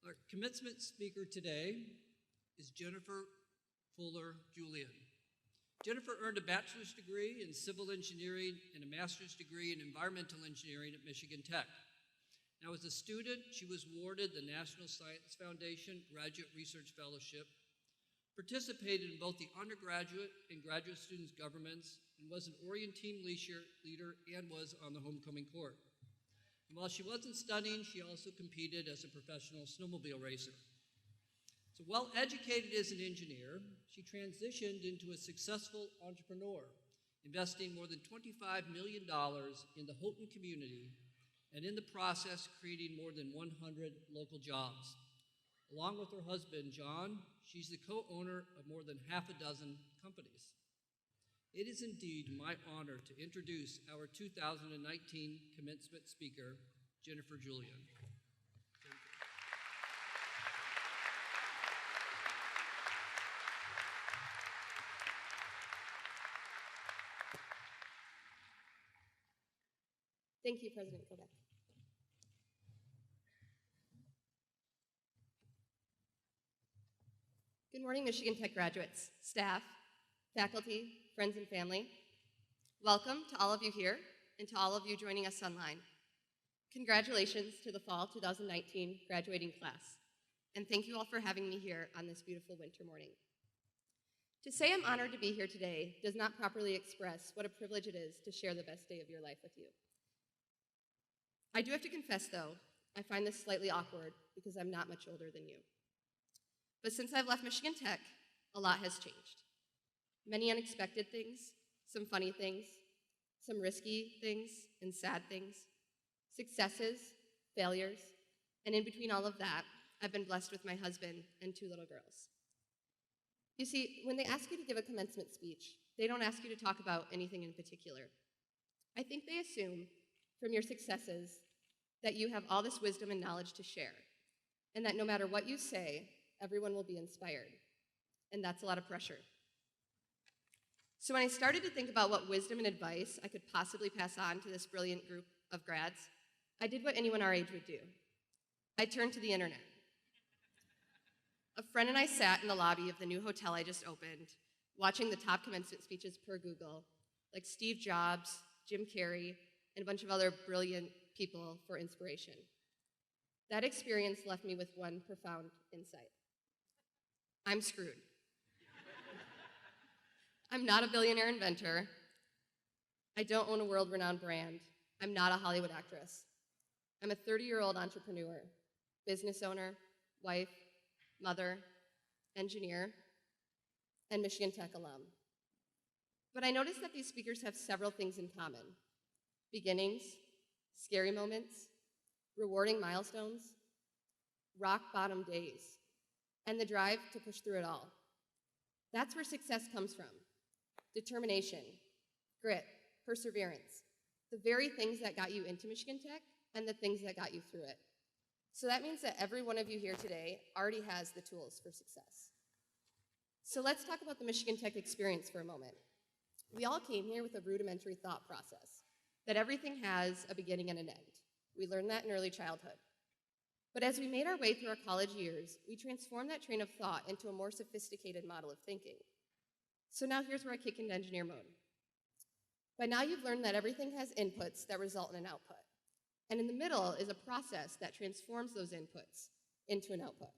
Our commencement speaker today is Jennifer Fuller Julian. Jennifer earned a bachelor's degree in civil engineering and a master's degree in environmental engineering at Michigan Tech. Now, as a student, she was awarded the National Science Foundation Graduate Research Fellowship, participated in both the undergraduate and graduate students' governments, and was an orienteering leader and was on the homecoming court. And while she wasn't studying, she also competed as a professional snowmobile racer. So well educated as an engineer, she transitioned into a successful entrepreneur, investing more than $25 million in the Houghton community, and in the process creating more than 100 local jobs. Along with her husband, John, she's the co-owner of more than half a dozen companies. It is indeed my honor to introduce our 2019 commencement speaker, Jennifer Julian. Thank you, President Kovac. Good morning, Michigan Tech graduates, staff, faculty, friends, and family. Welcome to all of you here and to all of you joining us online. Congratulations to the fall 2019 graduating class, and thank you all for having me here on this beautiful winter morning. To say I'm honored to be here today does not properly express what a privilege it is to share the best day of your life with you. I do have to confess, though, I find this slightly awkward because I'm not much older than you. But since I've left Michigan Tech, a lot has changed. Many unexpected things, some funny things, some risky things and sad things, successes, failures, and in between all of that, I've been blessed with my husband and 2 little girls. You see, when they ask you to give a commencement speech, they don't ask you to talk about anything in particular. I think they assume from your successes that you have all this wisdom and knowledge to share, and that no matter what you say, everyone will be inspired. And that's a lot of pressure. So when I started to think about what wisdom and advice I could possibly pass on to this brilliant group of grads, I did what anyone our age would do. I turned to the internet. A friend and I sat in the lobby of the new hotel I just opened, watching the top commencement speeches per Google, like Steve Jobs, Jim Carrey, and a bunch of other brilliant people for inspiration. That experience left me with one profound insight. I'm screwed. I'm not a billionaire inventor. I don't own a world-renowned brand. I'm not a Hollywood actress. I'm a 30-year-old entrepreneur, business owner, wife, mother, engineer, and Michigan Tech alum. But I noticed that these speakers have several things in common: beginnings, scary moments, rewarding milestones, rock-bottom days, and the drive to push through it all. That's where success comes from: determination, grit, perseverance, the very things that got you into Michigan Tech and the things that got you through it. So that means that every one of you here today already has the tools for success. So let's talk about the Michigan Tech experience for a moment. We all came here with a rudimentary thought process, that everything has a beginning and an end. We learned that in early childhood. But as we made our way through our college years, we transformed that train of thought into a more sophisticated model of thinking. So now here's where I kick into engineer mode. By now you've learned that everything has inputs that result in an output. And in the middle is a process that transforms those inputs into an output.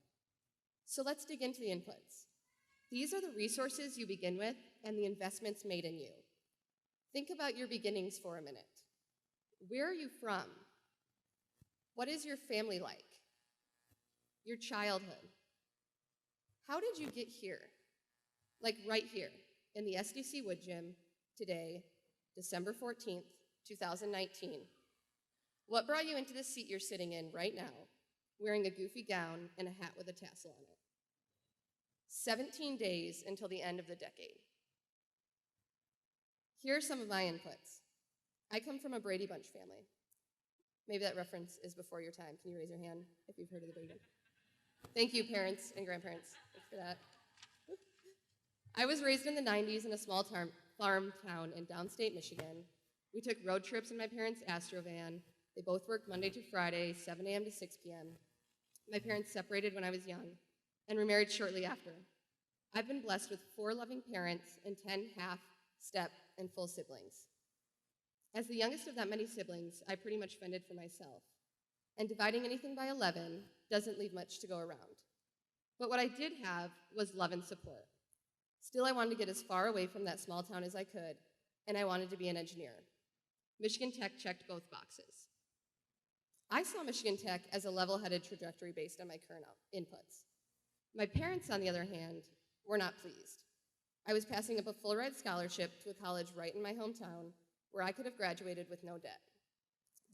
So let's dig into the inputs. These are the resources you begin with and the investments made in you. Think about your beginnings for a minute. Where are you from? What is your family like? Your childhood? How did you get here? Like right here in the SDC Wood Gym today, December 14th, 2019. What brought you into the seat you're sitting in right now, wearing a goofy gown and a hat with a tassel on it? 17 days until the end of the decade. Here are some of my inputs. I come from a Brady Bunch family. Maybe that reference is before your time. Can you raise your hand if you've heard of the Brady Bunch? Thank you, parents and grandparents, for that. I was raised in the 90s in a small farm town in downstate Michigan. We took road trips in my parents' Astro van. They both worked Monday to Friday, 7 a.m. to 6 p.m. My parents separated when I was young and remarried shortly after. I've been blessed with 4 loving parents and 10 half, step, and full siblings. As the youngest of that many siblings, I pretty much fended for myself. And dividing anything by 11 doesn't leave much to go around. But what I did have was love and support. Still, I wanted to get as far away from that small town as I could, and I wanted to be an engineer. Michigan Tech checked both boxes. I saw Michigan Tech as a level-headed trajectory based on my current inputs. My parents, on the other hand, were not pleased. I was passing up a full-ride scholarship to a college right in my hometown where I could have graduated with no debt.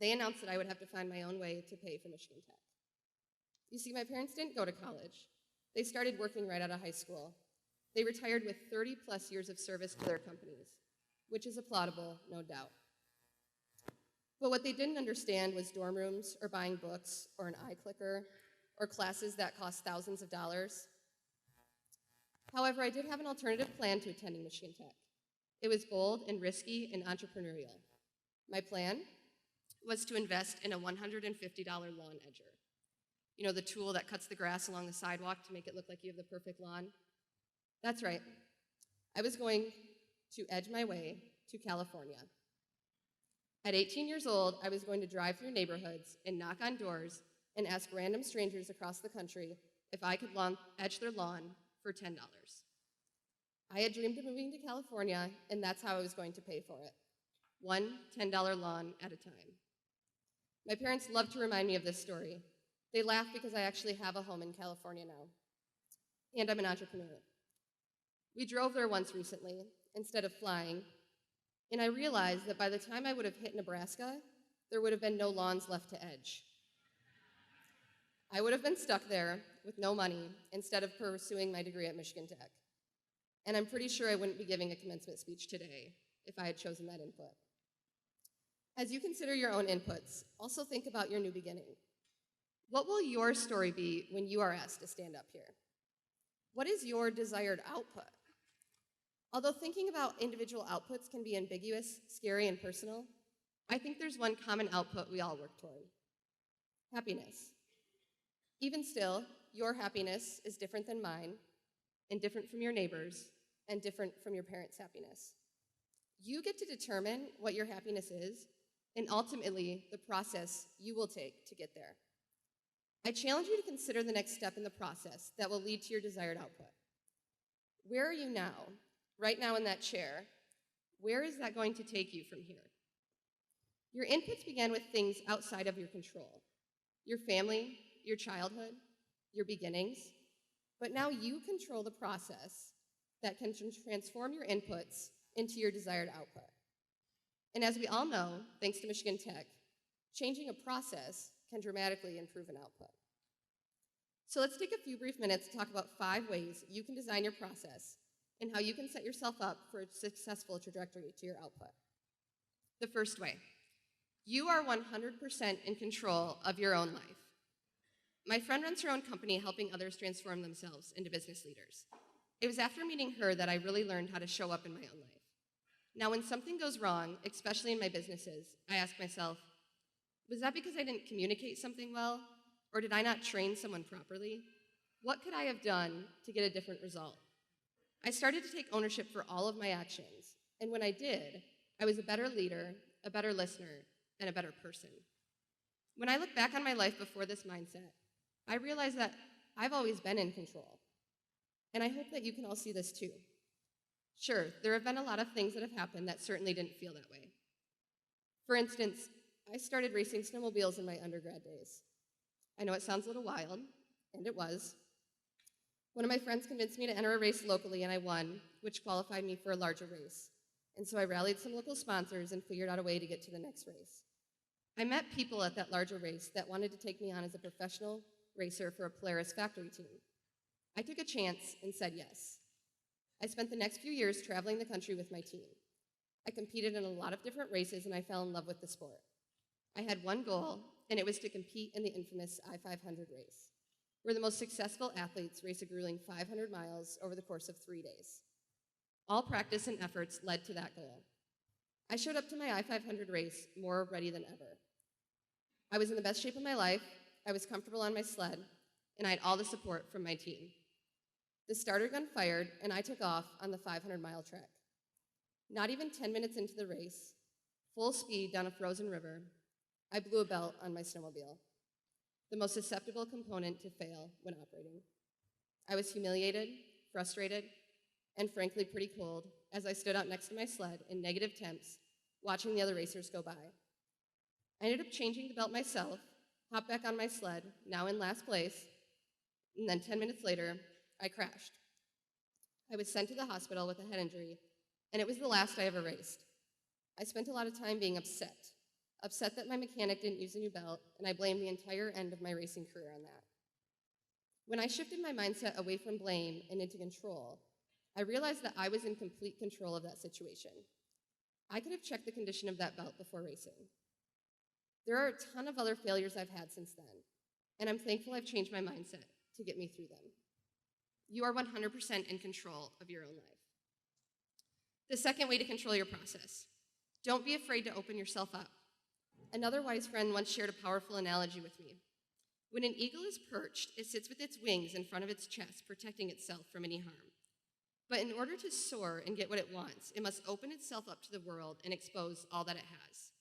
They announced that I would have to find my own way to pay for Michigan Tech. You see, my parents didn't go to college. They started working right out of high school. They retired with 30-plus years of service to their companies, which is applaudable, no doubt. But what they didn't understand was dorm rooms, or buying books, or an iClicker, or classes that cost thousands of dollars. However, I did have an alternative plan to attending Michigan Tech. It was bold and risky and entrepreneurial. My plan was to invest in a $150 lawn edger. You know, the tool that cuts the grass along the sidewalk to make it look like you have the perfect lawn? That's right. I was going to edge my way to California. At 18 years old, I was going to drive through neighborhoods and knock on doors and ask random strangers across the country if I could edge their lawn for $10. I had dreamed of moving to California, and that's how I was going to pay for it. One $10 lawn at a time. My parents love to remind me of this story. They laugh because I actually have a home in California now, and I'm an entrepreneur. We drove there once recently, instead of flying, and I realized that by the time I would have hit Nebraska, there would have been no lawns left to edge. I would have been stuck there with no money instead of pursuing my degree at Michigan Tech. And I'm pretty sure I wouldn't be giving a commencement speech today if I had chosen that input. As you consider your own inputs, also think about your new beginning. What will your story be when you are asked to stand up here? What is your desired output? Although thinking about individual outputs can be ambiguous, scary, and personal, I think there's one common output we all work toward: happiness. Even still, your happiness is different than mine, and different from your neighbors, and different from your parents' happiness. You get to determine what your happiness is, and ultimately, the process you will take to get there. I challenge you to consider the next step in the process that will lead to your desired output. Where are you now? Right now in that chair. Where is that going to take you from here? Your inputs began with things outside of your control: your family, your childhood, your beginnings. But now you control the process that can transform your inputs into your desired output. And as we all know, thanks to Michigan Tech, changing a process can dramatically improve an output. So let's take a few brief minutes to talk about 5 ways you can design your process and how you can set yourself up for a successful trajectory to your output. The first way: you are 100% in control of your own life. My friend runs her own company helping others transform themselves into business leaders. It was after meeting her that I really learned how to show up in my own life. Now, when something goes wrong, especially in my businesses, I ask myself, was that because I didn't communicate something well? Or did I not train someone properly? What could I have done to get a different result? I started to take ownership for all of my actions, and when I did, I was a better leader, a better listener, and a better person. When I look back on my life before this mindset, I realize that I've always been in control, and I hope that you can all see this too. Sure, there have been a lot of things that have happened that certainly didn't feel that way. For instance, I started racing snowmobiles in my undergrad days. I know it sounds a little wild, and it was. One of my friends convinced me to enter a race locally, and I won, which qualified me for a larger race. And so I rallied some local sponsors and figured out a way to get to the next race. I met people at that larger race that wanted to take me on as a professional racer for a Polaris factory team. I took a chance and said yes. I spent the next few years traveling the country with my team. I competed in a lot of different races, and I fell in love with the sport. I had one goal, and it was to compete in the infamous I-500 race, where the most successful athletes race a grueling 500 miles over the course of 3 days. All practice and efforts led to that goal. I showed up to my I-500 race more ready than ever. I was in the best shape of my life, I was comfortable on my sled, and I had all the support from my team. The starter gun fired, and I took off on the 500-mile trek. Not even 10 minutes into the race, full speed down a frozen river, I blew a belt on my snowmobile, the most susceptible component to fail when operating. I was humiliated, frustrated, and frankly pretty cold as I stood out next to my sled in negative temps, watching the other racers go by. I ended up changing the belt myself, hopped back on my sled, now in last place, and then 10 minutes later, I crashed. I was sent to the hospital with a head injury, and it was the last I ever raced. I spent a lot of time being upset that my mechanic didn't use a new belt, and I blamed the entire end of my racing career on that. When I shifted my mindset away from blame and into control, I realized that I was in complete control of that situation. I could have checked the condition of that belt before racing. There are a ton of other failures I've had since then, and I'm thankful I've changed my mindset to get me through them. You are 100% in control of your own life. The second way to control your process: don't be afraid to open yourself up. Another wise friend once shared a powerful analogy with me. When an eagle is perched, it sits with its wings in front of its chest, protecting itself from any harm. But in order to soar and get what it wants, it must open itself up to the world and expose all that it has,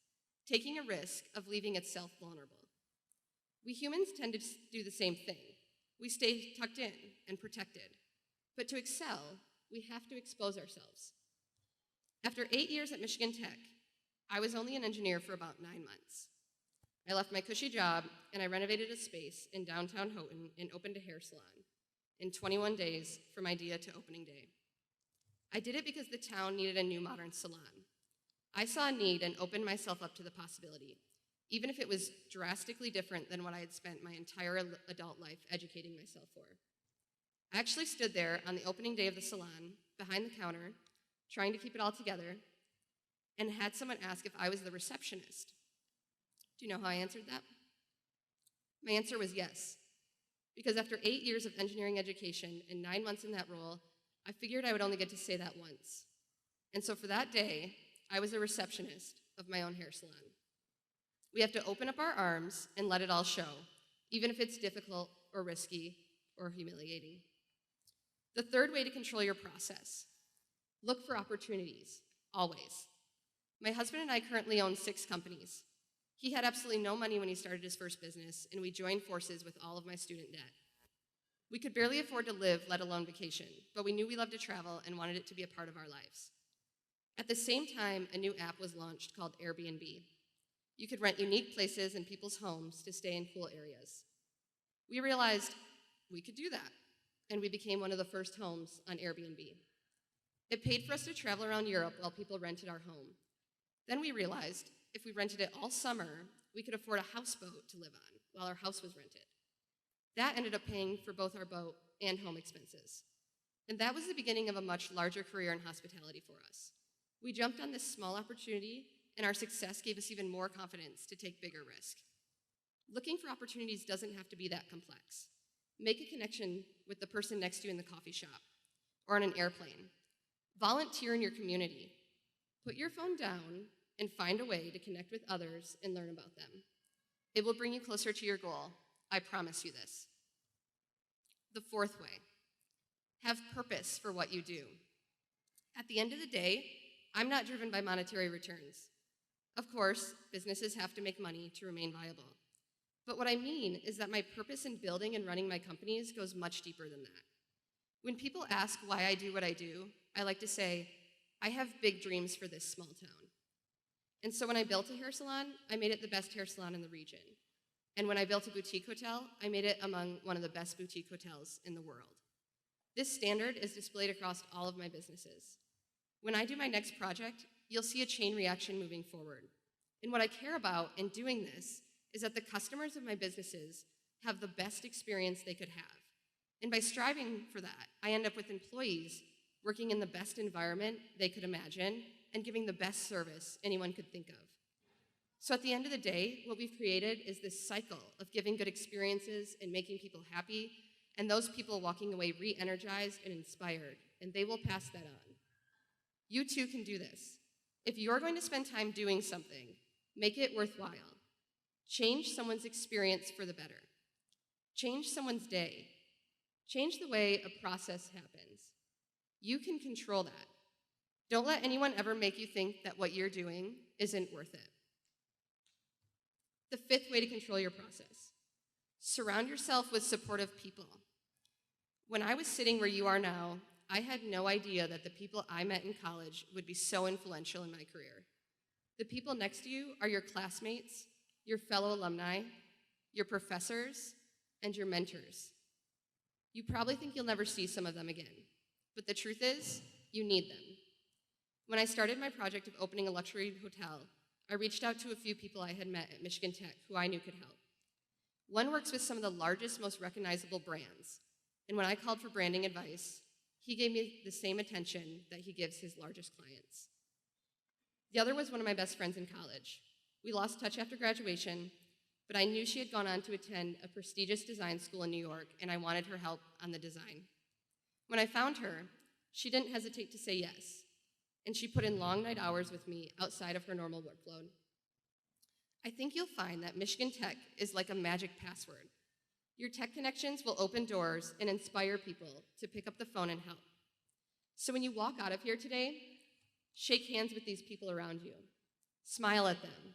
taking a risk of leaving itself vulnerable. We humans tend to do the same thing. We stay tucked in and protected. But to excel, we have to expose ourselves. After 8 years at Michigan Tech, I was only an engineer for about 9 months. I left my cushy job and I renovated a space in downtown Houghton and opened a hair salon in 21 days from idea to opening day. I did it because the town needed a new modern salon. I saw a need and opened myself up to the possibility, even if it was drastically different than what I had spent my entire adult life educating myself for. I actually stood there on the opening day of the salon, behind the counter, trying to keep it all together, and had someone ask if I was the receptionist. Do you know how I answered that? My answer was yes, because after 8 years of engineering education and 9 months in that role, I figured I would only get to say that once. And so for that day, I was a receptionist of my own hair salon. We have to open up our arms and let it all show, even if it's difficult or risky or humiliating. The third way to control your process: look for opportunities, always. My husband and I currently own 6 companies. He had absolutely no money when he started his first business, and we joined forces with all of my student debt. We could barely afford to live, let alone vacation, but we knew we loved to travel and wanted it to be a part of our lives. At the same time, a new app was launched called Airbnb. You could rent unique places in people's homes to stay in cool areas. We realized we could do that, and we became one of the first homes on Airbnb. It paid for us to travel around Europe while people rented our home. Then we realized if we rented it all summer, we could afford a houseboat to live on while our house was rented. That ended up paying for both our boat and home expenses. And that was the beginning of a much larger career in hospitality for us. We jumped on this small opportunity, and our success gave us even more confidence to take bigger risk. Looking for opportunities doesn't have to be that complex. Make a connection with the person next to you in the coffee shop or on an airplane. Volunteer in your community. Put your phone down and find a way to connect with others and learn about them. It will bring you closer to your goal. I promise you this. The fourth way: have purpose for what you do. At the end of the day, I'm not driven by monetary returns. Of course, businesses have to make money to remain viable. But what I mean is that my purpose in building and running my companies goes much deeper than that. When people ask why I do what I do, I like to say, I have big dreams for this small town. And so when I built a hair salon, I made it the best hair salon in the region. And when I built a boutique hotel, I made it among one of the best boutique hotels in the world. This standard is displayed across all of my businesses. When I do my next project, you'll see a chain reaction moving forward. And what I care about in doing this is that the customers of my businesses have the best experience they could have. And by striving for that, I end up with employees working in the best environment they could imagine and giving the best service anyone could think of. So at the end of the day, what we've created is this cycle of giving good experiences and making people happy, and those people walking away re-energized and inspired, and they will pass that on. You too can do this. If you're going to spend time doing something, make it worthwhile. Change someone's experience for the better. Change someone's day. Change the way a process happens. You can control that. Don't let anyone ever make you think that what you're doing isn't worth it. The fifth way to control your process: surround yourself with supportive people. When I was sitting where you are now, I had no idea that the people I met in college would be so influential in my career. The people next to you are your classmates, your fellow alumni, your professors, and your mentors. You probably think you'll never see some of them again, but the truth is, you need them. When I started my project of opening a luxury hotel, I reached out to a few people I had met at Michigan Tech who I knew could help. One works with some of the largest, most recognizable brands, and when I called for branding advice, he gave me the same attention that he gives his largest clients. The other was one of my best friends in college. We lost touch after graduation, but I knew she had gone on to attend a prestigious design school in New York, and I wanted her help on the design. When I found her, she didn't hesitate to say yes, and she put in long night hours with me outside of her normal workload. I think you'll find that Michigan Tech is like a magic password. Your tech connections will open doors and inspire people to pick up the phone and help. So when you walk out of here today, shake hands with these people around you. Smile at them.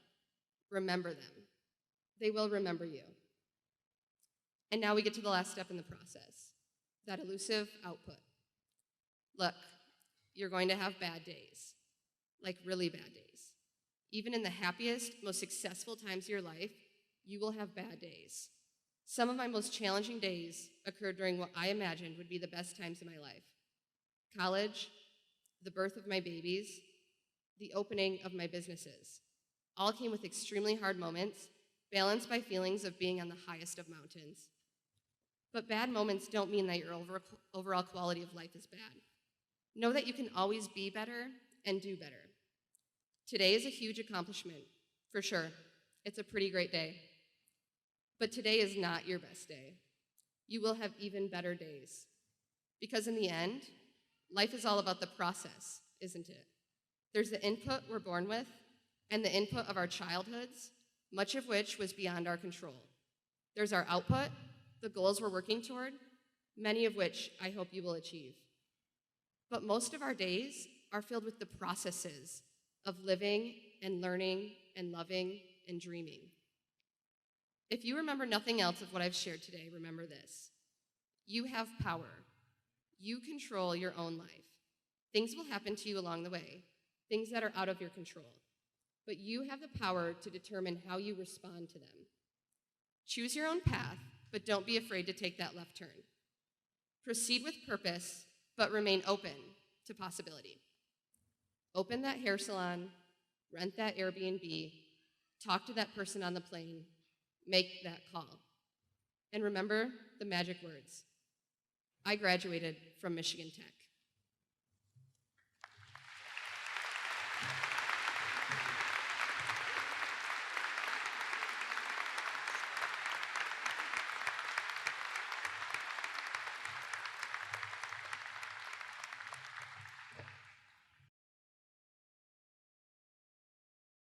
Remember them. They will remember you. And now we get to the last step in the process, that elusive output. Look, you're going to have bad days, like really bad days. Even in the happiest, most successful times of your life, you will have bad days. Some of my most challenging days occurred during what I imagined would be the best times of my life. College, the birth of my babies, the opening of my businesses, all came with extremely hard moments, balanced by feelings of being on the highest of mountains. But bad moments don't mean that your overall quality of life is bad. Know that you can always be better and do better. Today is a huge accomplishment, for sure. It's a pretty great day. But today is not your best day. You will have even better days. Because in the end, life is all about the process, isn't it? There's the input we're born with and the input of our childhoods, much of which was beyond our control. There's our output, the goals we're working toward, many of which I hope you will achieve. But most of our days are filled with the processes of living and learning and loving and dreaming. If you remember nothing else of what I've shared today, remember this. You have power. You control your own life. Things will happen to you along the way, things that are out of your control. But you have the power to determine how you respond to them. Choose your own path, but don't be afraid to take that left turn. Proceed with purpose, but remain open to possibility. Open that hair salon, rent that Airbnb, talk to that person on the plane, make that call. And remember the magic words. I graduated from Michigan Tech.